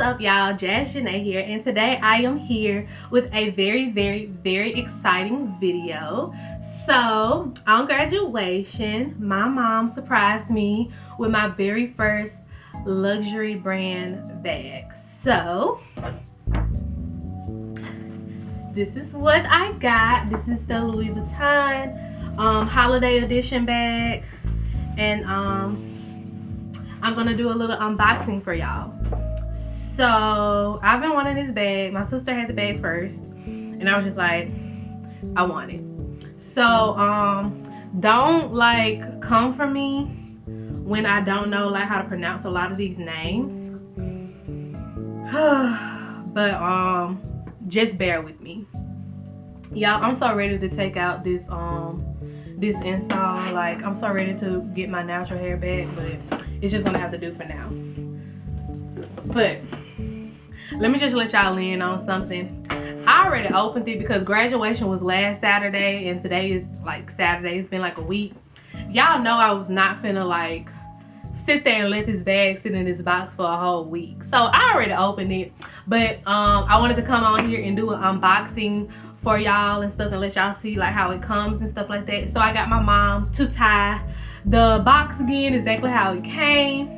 up, y'all? JazzJanay here, and today I am here with a very exciting video. So on graduation, my mom surprised me with my very first luxury brand bag. So this is what I got. This is the Louis Vuitton holiday edition bag, and I'm gonna do a little unboxing for y'all. So I've been wanting this bag. My sister had the bag first, and I was just like, I want it. So don't like come for me when I don't know like how to pronounce a lot of these names. But just bear with me, y'all. I'm so ready to take out this install. Like, I'm so ready to get my natural hair back, but it's just gonna have to do for now. But let me just let y'all in on something. I already opened it because graduation was last Saturday, and today is like Saturday. It's been like a week. Y'all know I was not finna like sit there and let this bag sit in this box for a whole week. So I already opened it, but I wanted to come on here and do an unboxing for y'all and stuff, and let y'all see like how it comes and stuff like that. So I got my mom to tie the box again exactly how it came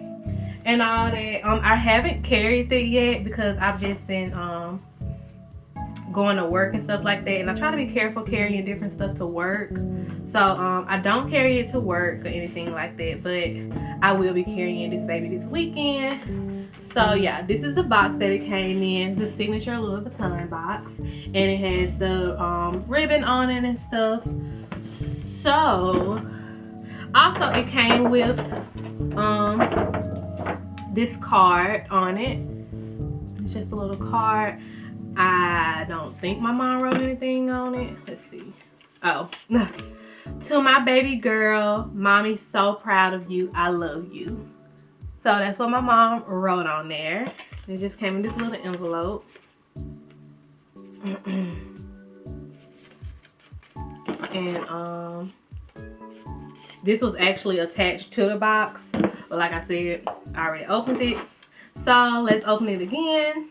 and all that. I haven't carried it yet because I've just been going to work and stuff like that, and I try to be careful carrying different stuff to work. So I don't carry it to work or anything like that, but I will be carrying this baby this weekend. So yeah, this is the box that it came in, the signature Louis Vuitton box, and it has the ribbon on it and stuff. So also it came with this card on it. It's just a little card. I don't think my mom wrote anything on it. Let's see. Oh, to my baby girl, mommy, so proud of you. I love you. So that's what my mom wrote on there. It just came in this little envelope. And this was actually attached to the box. But like I said, I already opened it. So let's open it again.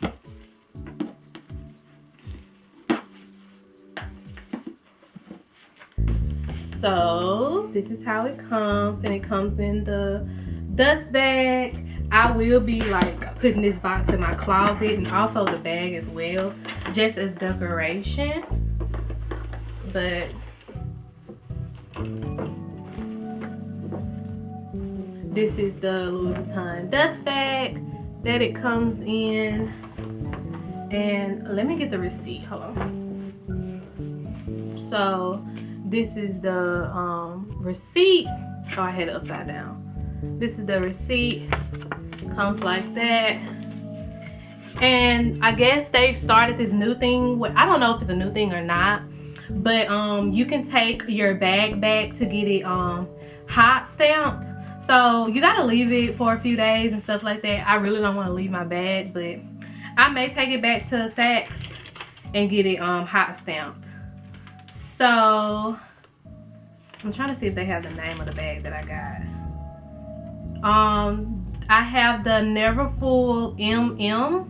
So this is how it comes, and it comes in the dust bag. I will be like putting this box in my closet, and also the bag as well, just as decoration. But this is the Louis Vuitton dust bag that it comes in. And let me get the receipt. Hold on. So this is the receipt. Oh, I had it upside down. This is the receipt. Comes like that. And I guess they've started this new thing. I don't know if it's a new thing or not, but you can take your bag back to get it hot stamped. So you gotta leave it for a few days and stuff like that. I really don't want to leave my bag, but I may take it back to Saks and get it hot stamped. So I'm trying to see if they have the name of the bag that I got. I have the Neverfull MM.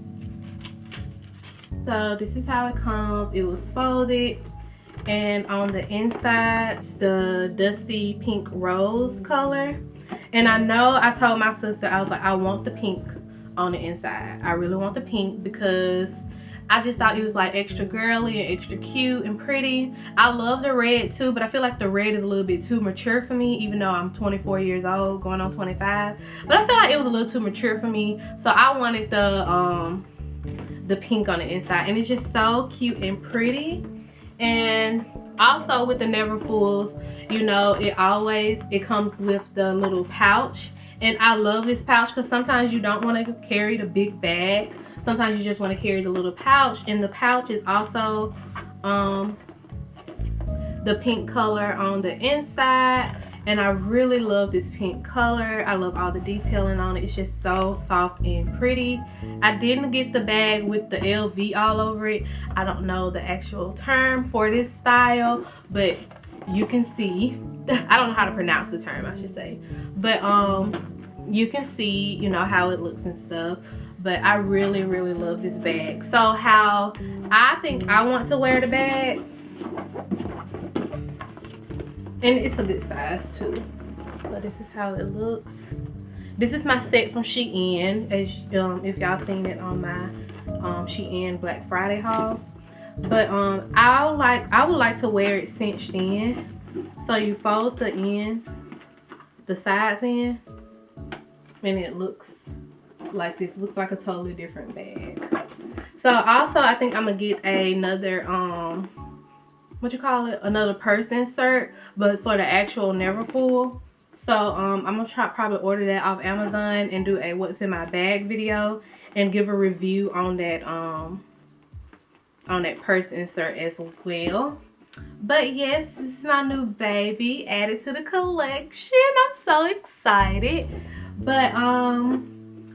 So this is how it comes. It was folded, and on the inside it's the dusty pink rose color. And I know I told my sister, I was like, I want the pink on the inside. I really want the pink because I just thought it was like extra girly and extra cute and pretty. I love the red too, but I feel like the red is a little bit too mature for me, even though I'm 24 years old, going on 25. But I feel like it was a little too mature for me. So I wanted the pink on the inside, and it's just so cute and pretty. And also with the Neverfulls, you know, it comes with the little pouch. And I love this pouch because sometimes you don't want to carry the big bag. Sometimes you just want to carry the little pouch, and the pouch is also the pink color on the inside. And I really love this pink color. I love all the detailing on it. It's just so soft and pretty. I didn't get the bag with the LV all over it. I don't know the actual term for this style, but you can see. I don't know how to pronounce the term, I should say. But you can see, you know, how it looks and stuff. but I really love this bag. So how I think I want to wear the bag, and it's a good size too. So this is how it looks. This is my set from Shein, as if y'all seen it on my Shein Black Friday haul. But I would like to wear it cinched in. So you fold the ends, the sides in, and it looks like this. Looks like a totally different bag. So also I think I'm gonna get another another purse insert, but for the actual Neverfull. So I'm gonna probably order that off Amazon and do a what's in my bag video and give a review on that purse insert as well. But yes, this is my new baby added to the collection. I'm so excited. But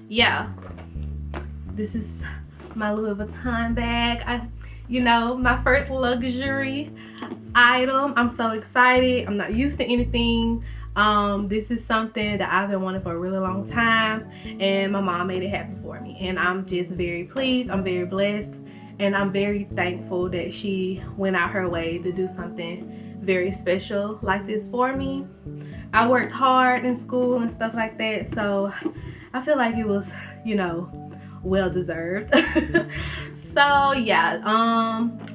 yeah, this is my Louis Vuitton bag. You know, my first luxury item. I'm so excited. I'm not used to anything. This is something that I've been wanting for a really long time, and my mom made it happen for me, and I'm just very pleased. I'm very blessed, and I'm very thankful that she went out her way to do something very special like this for me. I worked hard in school and stuff like that, so I feel like it was, you know, well deserved. So yeah,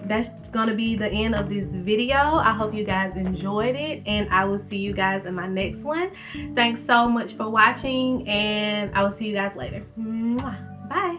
that's gonna be the end of this video. I hope you guys enjoyed it, and I will see you guys in my next one. Thanks so much for watching, and I will see you guys later. Bye.